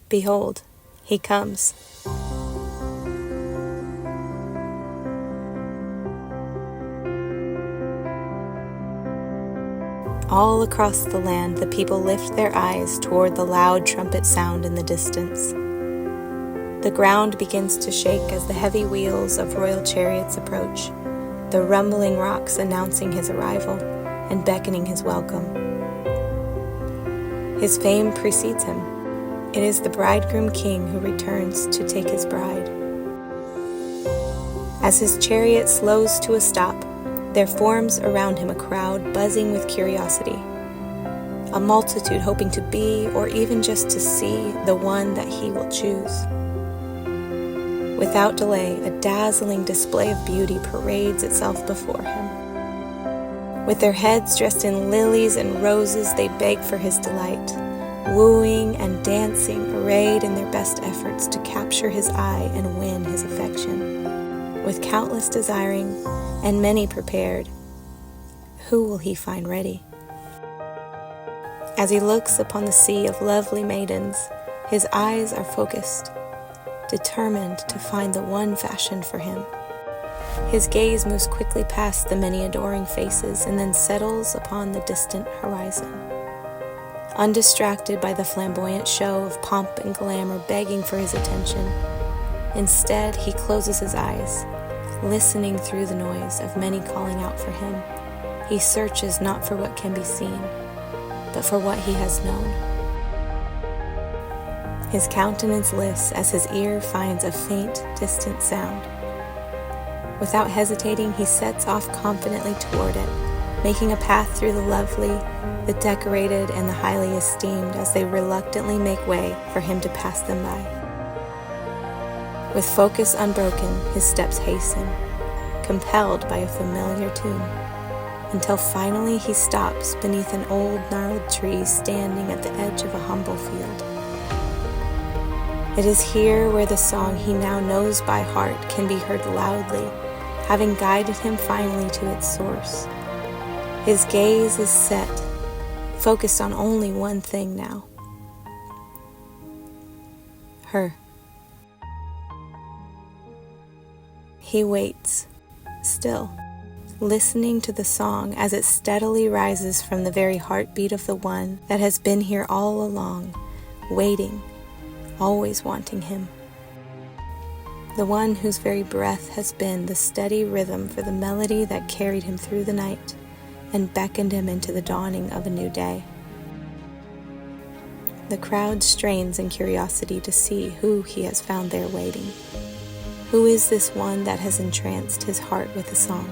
Behold, he comes. All across the land, the people lift their eyes toward the loud trumpet sound in the distance. The ground begins to shake as the heavy wheels of royal chariots approach, the rumbling rocks announcing his arrival and beckoning his welcome. His fame precedes him. It is the bridegroom king who returns to take his bride. As his chariot slows to a stop, there forms around him a crowd buzzing with curiosity, a multitude hoping to be or even just to see the one that he will choose. Without delay, a dazzling display of beauty parades itself before him. With their heads dressed in lilies and roses, they beg for his delight, wooing and dancing, arrayed in their best efforts to capture his eye and win his affection. With countless desiring and many prepared, who will he find ready? As he looks upon the sea of lovely maidens, his eyes are focused, determined to find the one fashioned for him. His gaze moves quickly past the many adoring faces and then settles upon the distant horizon. Undistracted by the flamboyant show of pomp and glamour begging for his attention, instead he closes his eyes, listening through the noise of many calling out for him. He searches not for what can be seen, but for what he has known. His countenance lifts as his ear finds a faint, distant sound. Without hesitating, he sets off confidently toward it, making a path through the lovely, the decorated, and the highly esteemed as they reluctantly make way for him to pass them by. With focus unbroken, his steps hasten, compelled by a familiar tune, until finally he stops beneath an old gnarled tree standing at the edge of a humble field. It is here where the song he now knows by heart can be heard loudly, having guided him finally to its source. His gaze is set, focused on only one thing now. Her. He waits, still, listening to the song as it steadily rises from the very heartbeat of the one that has been here all along, waiting, always wanting him. The one whose very breath has been the steady rhythm for the melody that carried him through the night and beckoned him into the dawning of a new day. The crowd strains in curiosity to see who he has found there waiting. Who is this one that has entranced his heart with a song?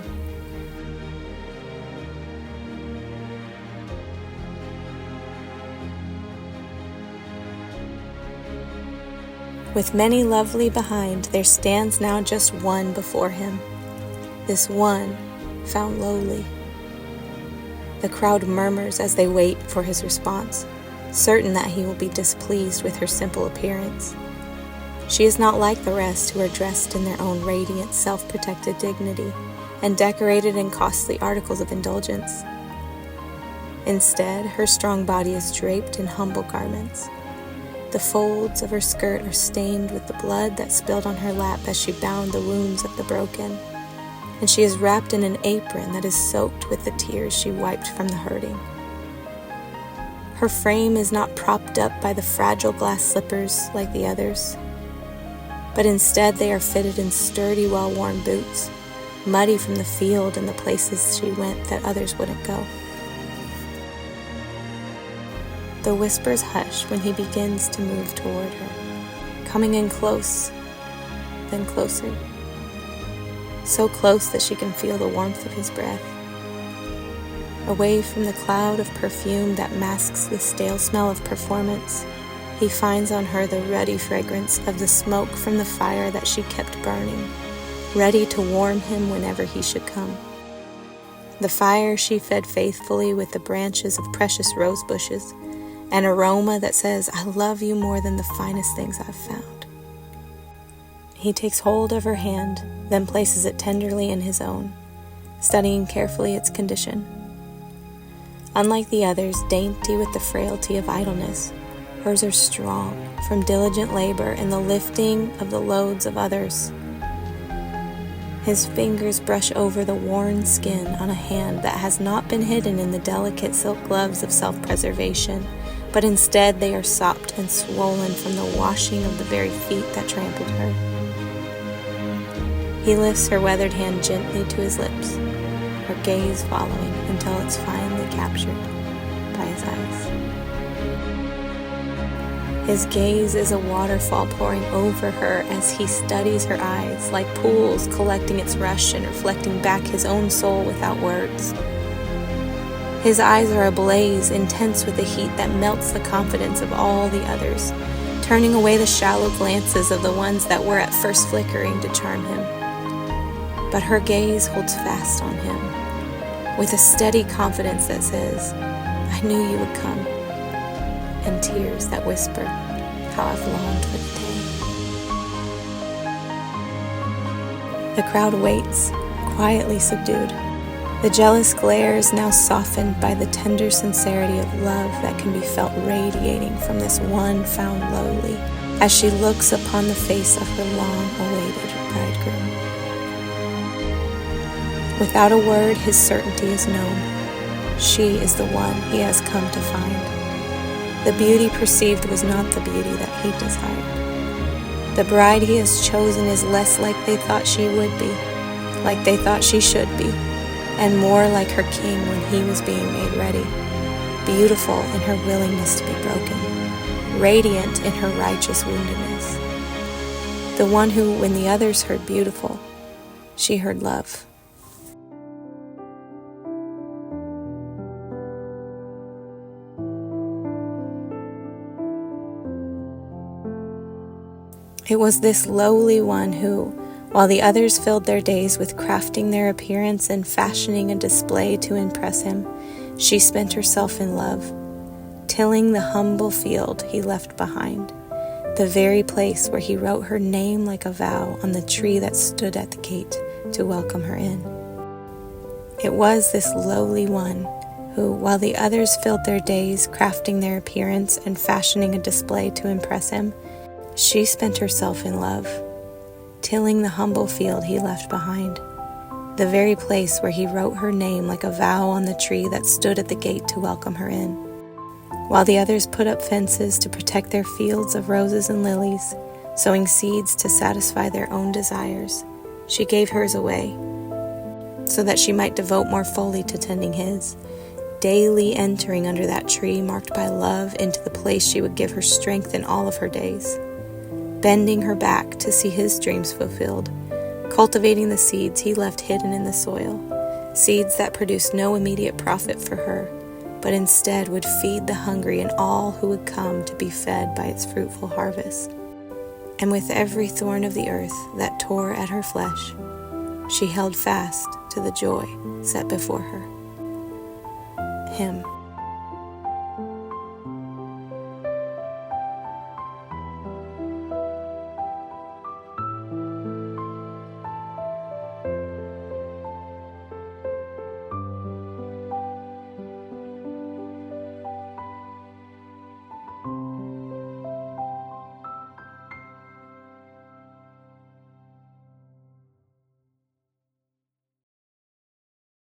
With many lovely behind, there stands now just one before him. This one found lowly. The crowd murmurs as they wait for his response, certain that he will be displeased with her simple appearance. She is not like the rest who are dressed in their own radiant, self-protected dignity and decorated in costly articles of indulgence. Instead, her strong body is draped in humble garments. The folds of her skirt are stained with the blood that spilled on her lap as she bound the wounds of the broken, and she is wrapped in an apron that is soaked with the tears she wiped from the hurting. Her frame is not propped up by the fragile glass slippers like the others, but instead they are fitted in sturdy, well-worn boots, muddy from the field and the places she went that others wouldn't go. The whispers hush when he begins to move toward her, coming in close, then closer, so close that she can feel the warmth of his breath. Away from the cloud of perfume that masks the stale smell of performance, he finds on her the ruddy fragrance of the smoke from the fire that she kept burning, ready to warm him whenever he should come. The fire she fed faithfully with the branches of precious rose bushes, an aroma that says, "I love you more than the finest things I've found." He takes hold of her hand, then places it tenderly in his own, studying carefully its condition. Unlike the others, dainty with the frailty of idleness, Hers are strong from diligent labor and the lifting of the loads of others. His fingers brush over the worn skin on a hand that has not been hidden in the delicate silk gloves of self-preservation, but instead they are sopped and swollen from the washing of the very feet that trampled her. He lifts her weathered hand gently to his lips, her gaze following until it's finally captured by his eyes. His gaze is a waterfall pouring over her as he studies her eyes, like pools collecting its rush and reflecting back his own soul without words. His eyes are ablaze, intense with a heat that melts the confidence of all the others, turning away the shallow glances of the ones that were at first flickering to charm him. But her gaze holds fast on him, with a steady confidence that says, "I knew you would come," and tears that whisper, "How I've longed for the day." The crowd waits, quietly subdued. The jealous glare is now softened by the tender sincerity of love that can be felt radiating from this one found lowly, as she looks upon the face of her long-awaited bridegroom. Without a word, his certainty is known. She is the one he has come to find. The beauty perceived was not the beauty that he desired. The bride he has chosen is less like they thought she would be, like they thought she should be, and more like her king when he was being made ready, beautiful in her willingness to be broken, radiant in her righteous woundedness. The one who, when the others heard beautiful, she heard love. It was this lowly one who, while the others filled their days with crafting their appearance and fashioning a display to impress him, she spent herself in love, tilling the humble field he left behind, the very place where he wrote her name like a vow on the tree that stood at the gate to welcome her in. It was this lowly one who, while the others filled their days crafting their appearance and fashioning a display to impress him, she spent herself in love, tilling the humble field he left behind, the very place where he wrote her name like a vow on the tree that stood at the gate to welcome her in. While the others put up fences to protect their fields of roses and lilies, sowing seeds to satisfy their own desires, she gave hers away, so that she might devote more fully to tending his, daily entering under that tree marked by love into the place she would give her strength in all of her days, bending her back to see his dreams fulfilled, cultivating the seeds he left hidden in the soil, seeds that produced no immediate profit for her, but instead would feed the hungry and all who would come to be fed by its fruitful harvest. And with every thorn of the earth that tore at her flesh, she held fast to the joy set before her, him.